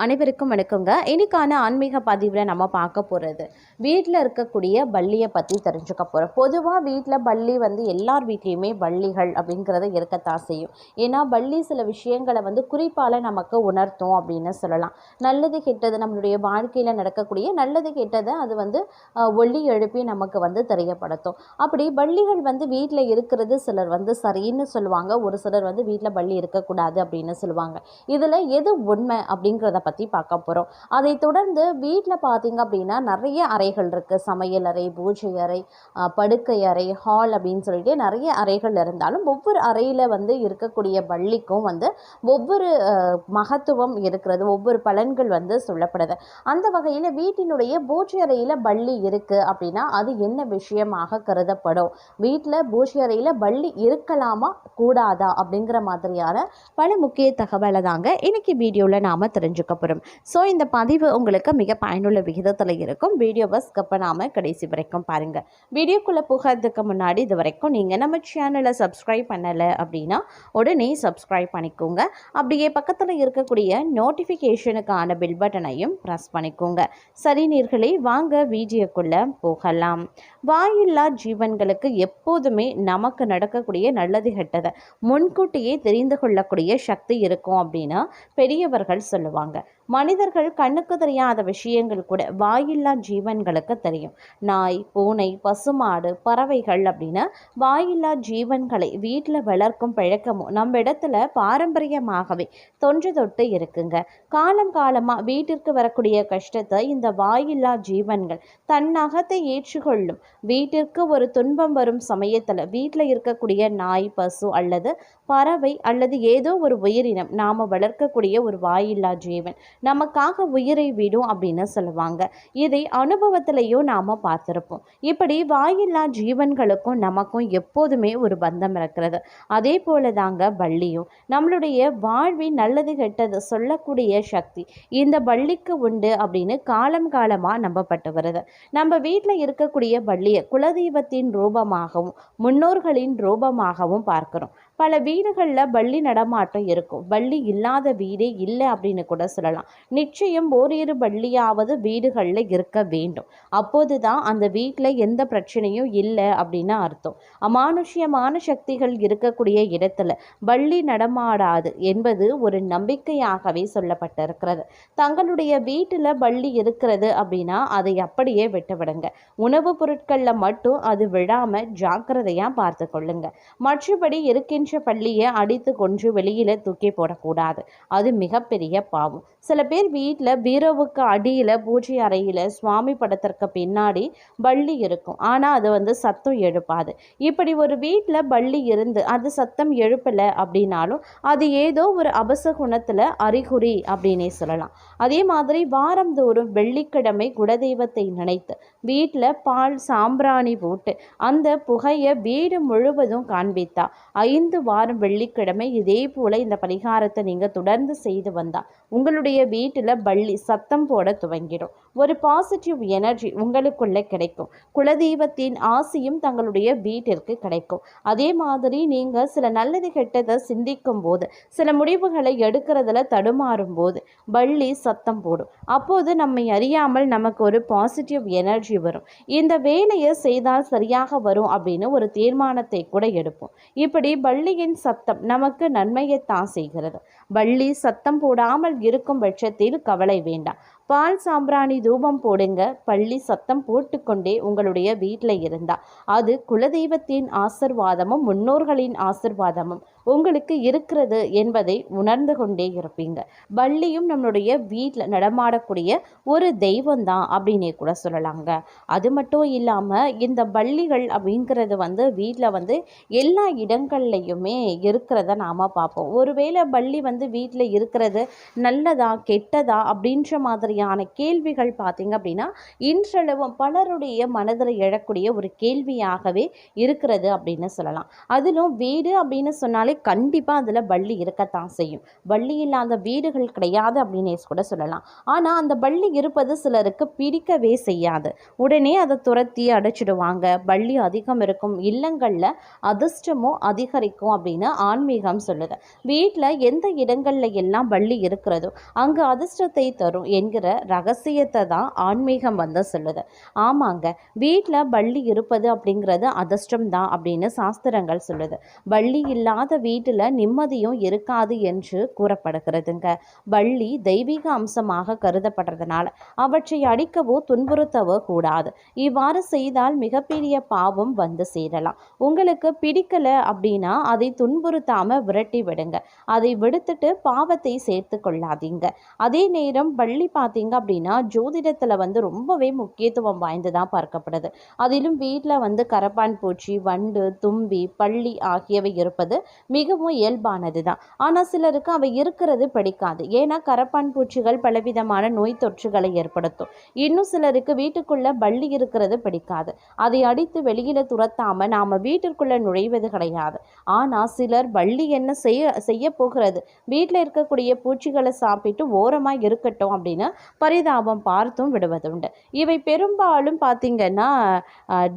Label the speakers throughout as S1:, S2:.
S1: அனைவருக்கும் வணக்கங்க. இன்னைக்கான ஆன்மீக பதிவில் நம்ம பார்க்க போகிறது வீட்டில் இருக்கக்கூடிய பல்லியை பற்றி தெரிஞ்சுக்க போகிறோம். பொதுவாக வீட்டில் பல்லி எல்லார் வீட்லேயுமே பல்லிகள் அப்படிங்கிறத இருக்கத்தான் செய்யும். ஏன்னா பல்லி சில விஷயங்களை குறிப்பால் நமக்கு உணர்த்தும் அப்படின்னு சொல்லலாம். நல்லது கெட்டது நம்மளுடைய வாழ்க்கையில் நடக்கக்கூடிய நல்லது கெட்டதை அது ஒளி எழுப்பி நமக்கு தெரியப்படுத்தும். அப்படி பல்லிகள் வீட்டில் இருக்கிறது சிலர் சரின்னு சொல்லுவாங்க, ஒரு சிலர் வீட்டில் பல்லி இருக்கக்கூடாது அப்படின்னு சொல்லுவாங்க. இதில் எது உண்மை அப்படிங்கிறத பற்றி பார்க்க போகிறோம். அதை தொடர்ந்து வீட்டில் பார்த்தீங்க அப்படின்னா நிறைய அறைகள் இருக்குது. சமையல் அறை, பூஜை அறை, படுக்கை அறை, ஹால் அப்படின்னு சொல்லிட்டு நிறைய அறைகள் இருந்தாலும் ஒவ்வொரு அறையில் இருக்கக்கூடிய பள்ளிக்கும் ஒவ்வொரு மகத்துவம் இருக்கிறது, ஒவ்வொரு பலன்கள் சொல்லப்படுது. அந்த வகையில் வீட்டினுடைய பூஜை அறையில் பள்ளி இருக்குது அப்படின்னா அது என்ன விஷயமாக கருதப்படும், வீட்டில் பூஜை அறையில் பள்ளி இருக்கலாமா கூடாதா அப்படிங்கிற மாதிரியான பல முக்கிய தகவலை தாங்க இன்னைக்கு வீடியோவில் நாம் தெரிஞ்சுக்க போகிறோம். ஸோ இந்த பதிவு உங்களுக்கு மிக பயனுள்ள விகிதத்தில் இருக்கும். வீடியோவை ஸ்கிப் பண்ணாமல் கடைசி வரைக்கும் பாருங்கள். வீடியோக்குள்ளே போகிறதுக்கு முன்னாடி இது வரைக்கும் நீங்கள் நம்ம சேனலை சப்ஸ்கிரைப் பண்ணலை அப்படின்னா உடனே சப்ஸ்கிரைப் பண்ணிக்கோங்க. அப்படியே பக்கத்தில் இருக்கக்கூடிய நோட்டிஃபிகேஷனுக்கான பில் பட்டனையும் ப்ரெஸ் பண்ணிக்கோங்க. சரி நேயர்களே, வாங்க வீடியோக்குள்ளே போகலாம். வாயில்லா ஜீவன்களுக்கு எப்போதுமே நமக்கு நடக்கக்கூடிய நல்லது கெட்டதை முன்கூட்டியே தெரிந்து கொள்ளக்கூடிய சக்தி இருக்கும் அப்படின்னு பெரியவர்கள் சொல்லுவாங்க. மனிதர்கள் கண்ணுக்கு தெரியாத விஷயங்கள் கூட வாயில்லா ஜீவன்களுக்கு தெரியும். நாய், பூனை, பசுமாடு, பறவைகள் அப்படின்னு வாயில்லா ஜீவன்களை வீட்டில் வளர்க்கும் பழக்கமும் நம்ம இடத்துல பாரம்பரியமாகவே தொன்று தொட்டு இருக்குங்க. காலம் காலமாக வீட்டிற்கு வரக்கூடிய கஷ்டத்தை இந்த வாயில்லா ஜீவன்கள் தன் அகத்தை ஏற்றுக்கொள்ளும். வீட்டிற்கு ஒரு துன்பம் வரும் சமயத்தில் வீட்டில் இருக்கக்கூடிய நாய், பசு அல்லது பறவை அல்லது ஏதோ ஒரு உயிரினம் நாம் வளர்க்கக்கூடிய ஒரு வாயில்லா ஜீவன் நமக்காக உயிரை விடும் அப்படின்னு சொல்லுவாங்க. இதை அனுபவத்திலையும் நாம் பார்த்துருப்போம். இப்படி வாயில்லா ஜீவன்களுக்கும் நமக்கும் எப்போதுமே ஒரு பந்தம் இருக்கிறது. அதே போல தாங்க பள்ளியும். நம்மளுடைய வாழ்வின் நல்லது கெட்டது சொல்லக்கூடிய சக்தி இந்த பள்ளிக்கு உண்டு அப்படின்னு காலம் காலமாக நம்பப்பட்டு வருது. நம்ம வீட்டில் இருக்கக்கூடிய பள்ளியை குலதெய்வத்தின் ரூபமாகவும் முன்னோர்களின் ரூபமாகவும் பார்க்கிறோம். பல வீடுகளில் பள்ளி நடமாட்டம் இருக்கும். பள்ளி இல்லாத வீடே இல்லை அப்படின்னு கூட சொல்லலாம். நிச்சயம் ஓரிரு பள்ளியாவது வீடுகளில் இருக்க வேண்டும். அப்போது தான் அந்த வீட்டில் எந்த பிரச்சனையும் இல்லை அப்படின்னு அர்த்தம். அமானுஷ்யமான சக்திகள் இருக்கக்கூடிய இடத்துல பள்ளி நடமாடாது என்பது ஒரு நம்பிக்கையாகவே சொல்லப்பட்டிருக்கிறது. தங்களுடைய வீட்டில் பள்ளி இருக்கிறது அப்படின்னா அதை அப்படியே விட்டுவிடுங்க. உணவுப் பொருட்களில் மட்டும் அது விழாமல் ஜாக்கிரதையாக பார்த்து கொள்ளுங்க. மற்றபடி இருக்கின்ற பள்ளியை அடித்து கொன்று வெளியில் தூக்கி போடக்கூடாது. அது மிகப்பெரிய பாவம். சில பேர் வீட்டில் பீரோவுக்கு அடியில் பூஜை அறையில் சுவாமி படத்திற்கு பின்னாடி பள்ளி இருக்கும். ஆனால் அது சத்தம் எழுப்பாது. இப்படி ஒரு வீட்டில் பள்ளி இருந்து அது சத்தம் எழுப்பலை அப்படின்னாலும் அது ஏதோ ஒரு அபசகுணத்தில் அறிகுறி அப்படின்னே சொல்லலாம். அதே மாதிரி வாரந்தோறும் வெள்ளிக்கிழமை குலதெய்வத்தை நினைத்து வீட்டில் பால் சாம்பிராணி போட்டு அந்த புகையை வீடு முழுவதும் காண்பித்தா 5 வாரம் வெள்ளிக்கிழமை இதே போல இந்த பரிகாரத்தை நீங்கள் தொடர்ந்து செய்து வந்தால் உங்களுடைய வீட்டில் பள்ளி சத்தம் போட துவங்கிடும். ஒரு பாசிட்டிவ் எனர்ஜி உங்களுக்குள்ளே கிடைக்கும். குலதெய்வத்தின் ஆசையும் தங்களுடைய வீட்டிற்கு கிடைக்கும். அதே மாதிரி நீங்கள் சில நல்லது கெட்டதை சிந்திக்கும் போது, சில முடிவுகளை எடுக்கிறதுல தடுமாறும் போது பள்ளி சத்தம் போடும். அப்போது நம்மை அறியாமல் நமக்கு ஒரு பாசிட்டிவ் எனர்ஜி வரும். இந்த வேலையை செய்தால் சரியாக வரும் அப்படின்னு ஒரு தீர்மானத்தை கூட எடுப்போம். இப்படி பள்ளியின் சத்தம் நமக்கு நன்மையைத்தான் செய்கிறது. பள்ளி சத்தம் போடாமல் இருக்கும் பட்சத்தில் கவலை வேண்டாம். பால் சாம்பிராணி தூபம் போடுங்க. பள்ளி சத்தம் போட்டுக்கொண்டே உங்களுடைய வீட்டில் இருந்தா அது குலதெய்வத்தின் ஆசிர்வாதமும் முன்னோர்களின் ஆசிர்வாதமும் உங்களுக்கு இருக்கிறது என்பதை உணர்ந்து கொண்டே இருப்பீங்க. பள்ளியும் நம்மளுடைய வீட்டில் நடமாடக்கூடிய ஒரு தெய்வம் தான் அப்படின்னே கூட சொல்லலாங்க. அது மட்டும் இல்லாமல் இந்த பள்ளிகள் அப்படிங்கிறது வீட்டில் எல்லா இடங்கள்லையுமே இருக்கிறத நாம் பார்ப்போம். ஒருவேளை பள்ளி வீட்டில் இருக்கிறது நல்லதா கெட்டதா அப்படின்ற மாதிரியான கேள்விகள் பார்த்தீங்க அப்படின்னா இன்றளவும் பலருடைய மனதில் எழக்கூடிய ஒரு கேள்வியாகவே இருக்கிறது அப்படின்னு சொல்லலாம். அதிலும் வீடு அப்படின்னு சொன்னாலே அப்படின்னாலே கண்டிப்பாக அதில் பள்ளி இருக்கத்தான் செய்யும். பள்ளி இல்லாத வீடுகள் கிடையாது அப்படின்னே கூட சொல்லலாம். ஆனால் அந்த பள்ளி இருப்பது சிலருக்கு பிடிக்கவே செய்யாது. உடனே அதை துரத்தி அடைச்சிடுவாங்க. பள்ளி அதிகம் இருக்கும் இல்லங்களில் அதிர்ஷ்டமும் அதிகரிக்கும் அப்படின்னு ஆன்மீகம் சொல்லுது. வீட்டில் எந்த இடங்கள்ல எல்லாம் பள்ளி இருக்கிறதோ அங்கு அதிர்ஷ்டத்தை தரும் என்கிற ரகசியத்தை தான் ஆன்மீகம் வந்து சொல்லுது. ஆமாங்க, வீட்டில் பள்ளி இருப்பது அப்படிங்கிறது அதிர்ஷ்டம் தான் அப்படின்னு சாஸ்திரங்கள் சொல்லுது. பள்ளி இல்லாத வீட்டில் நிம்மதியும் இருக்காது என்று கூறப்படுகிறதுங்க. பள்ளி தெய்வீக அம்சமாக கருதப்படுறதுனால அவற்றை அடிக்கவோ துன்புறுத்தவோ கூடாது. இவ்வாறு செய்தால் மிகப்பெரிய பாவம் வந்து சேரலாம். உங்களுக்கு பிடிக்கல அப்படின்னா அதை துன்புறுத்தாம விரட்டி விடுங்க. அதை விடுத்துட்டு பாவத்தை சேர்த்து கொள்ளாதீங்க. அதே நேரம் பள்ளி பார்த்தீங்க அப்படின்னா ஜோதிடத்தில் வந்து ரொம்பவே முக்கியத்துவம் வாய்ந்ததாக பார்க்கப்படுது. அதிலும் வீட்டில் வந்து கரப்பான் பூச்சி, வண்டு, தும்பி, பள்ளி ஆகியவை இருப்பது மிகவும் இயல்பானது தான். ஆனால் சிலருக்கு அவை இருக்கிறது பிடிக்காது. ஏன்னா கரப்பான் பூச்சிகள் பலவிதமான நோய் தொற்றுகளை ஏற்படுத்தும். இன்னும் சிலருக்கு வீட்டுக்குள்ள பள்ளி இருக்கிறது பிடிக்காது. அதை அடித்து வெளியில துரத்தாம நாம வீட்டிற்குள்ள நுழைவது கிடையாது. ஆனால் சிலர் பள்ளி என்ன செய்ய போகிறது, வீட்டில் இருக்கக்கூடிய பூச்சிகளை சாப்பிட்டு ஓரமாக இருக்கட்டும் அப்படின்னு பரிதாபம் பார்த்தும் விடுவதுண்டு. இவை பெரும்பாலும் பார்த்தீங்கன்னா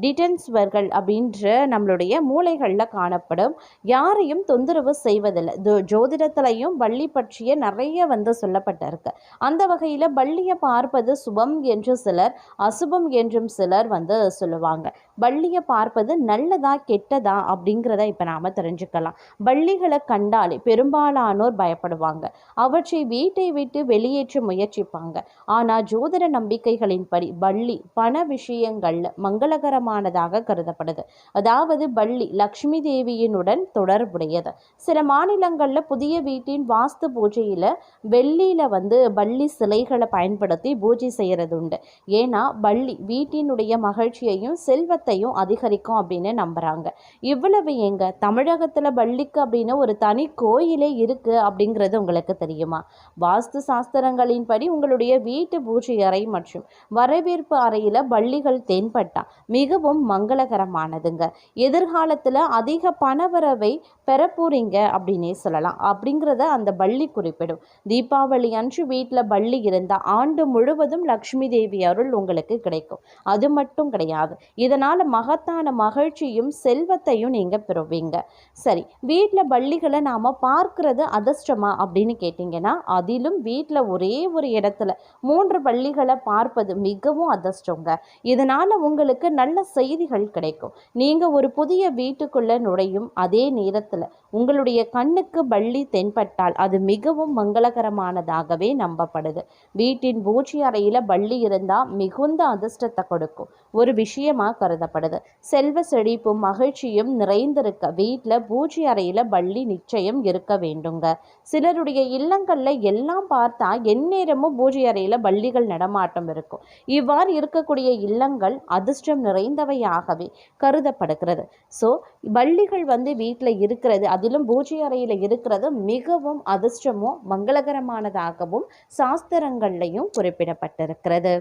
S1: டிடென்ஸ்வர்கள் அப்படின்ற நம்மளுடைய மூளைகளில் காணப்படும். யாரையும் தொந்தரவு செய்வதில்லை. ஜோதிடத்திலையும் பள்ளி பற்றிய நிறைய வந்து சொல்லப்பட்டிருக்கு. அந்த வகையில் பள்ளியை பார்ப்பது சுபம் என்று சிலர், அசுபம் என்றும் சிலர் வந்து சொல்லுவாங்க. பள்ளியை பார்ப்பது நல்லதா கெட்டதா அப்படிங்கிறத இப்போ நாம் தெரிஞ்சுக்கலாம். பள்ளிகளை கண்டாலே பெரும்பாலானோர் பயப்படுவாங்க. அவற்றை வீட்டை விட்டு வெளியேற்ற முயற்சிப்பாங்க. ஆனால் ஜோதிட நம்பிக்கைகளின்படி பள்ளி பண விஷயங்கள்ல மங்களகரமானதாக கருதப்படுது. அதாவது பள்ளி லக்ஷ்மி தேவியினுடன் தொடர்புடையது. சில மாநிலங்களில் புதிய வீட்டின் வாஸ்து பூஜையில் வெள்ளியில் வந்து பள்ளி சிலைகளை பயன்படுத்தி பூஜை செய்கிறது உண்டு. ஏன்னா பள்ளி வீட்டினுடைய மகிழ்ச்சியையும் செல்வத்தையும் அதிகரிக்கும் அப்படின்னு நம்புகிறாங்க. இவ்வளவு எங்க தமிழகத்தில் பள்ளிக்கு அப்படின்னு ஒரு தனி கோயிலே இருக்குது அப்படிங்கிறது உங்களுக்கு தெரியுமா? வாஸ்து சாஸ்திரங்களின்படி உங்களுடைய வீட்டு பூஜை அறை மற்றும் வரவேற்பு அறையில் பள்ளிகள் தென்பட்டா மிகவும் மங்களகரமானதுங்க. எதிர்காலத்தில் அதிக பணவரவை பெறப்போறீங்க அப்படின்னே சொல்லலாம் அப்படிங்கிறத அந்த பள்ளி குறிப்பிடும். தீபாவளி அன்று வீட்டில் பள்ளி இருந்தால் ஆண்டு முழுவதும் லக்ஷ்மி தேவி அருள் உங்களுக்கு கிடைக்கும். அது மட்டும் கிடையாது, இதனால் மகத்தான மகிழ்ச்சியும் செல்வத்தையும் நீங்கள் பெறுவீங்க. சரி, வீட்டில் பள்ளிகளை நாம் பார்க்கறது அதிர்ஷ்டமா அப்படின்னு கேட்டிங்கன்னா, அதிலும் வீட்டில் ஒரே ஒரு இடத்துல 3 பள்ளிகளை பார்ப்பது மிகவும் அதிர்ஷ்டங்க. இதனால் உங்களுக்கு நல்ல செய்திகள் கிடைக்கும். நீங்கள் ஒரு புதிய வீட்டுக்குள்ளே நுழையும் அதே நேரத்தில் உங்களுடைய கண்ணுக்கு பள்ளி தென்பட்டால் அது மிகவும் மங்களகரமானதாகவே நம்பப்படுது. வீட்டின் பூஜை அறையில் பள்ளி இருந்தால் மிகுந்த அதிர்ஷ்டத்தை கொடுக்கும் ஒரு விஷயமா கருதப்படுது. செல்வ செழிப்பும் மகிழ்ச்சியும் நிறைந்திருக்க வீட்டில் பூஜை அறையில் பள்ளி நிச்சயம் இருக்க வேண்டுங்க. சிலருடைய இல்லங்களில் எல்லாம் பார்த்தா எந்நேரமும் பூஜை அறையில் பள்ளிகள் நடமாட்டம் இருக்கும். இவ்வாறு இருக்கக்கூடிய இல்லங்கள் அதிர்ஷ்டம் நிறைந்தவையாகவே கருதப்படுகிறது. ஸோ பள்ளிகள் வந்து வீட்டில் இருக்கிறது, அதிலும் பூஜை அறையில் இருக்கிறது மிகவும் அதிர்ஷ்டமும் மங்களகரமானதாகவும் சாஸ்திரங்கள்லையும் குறிப்பிடப்பட்டிருக்கிறது.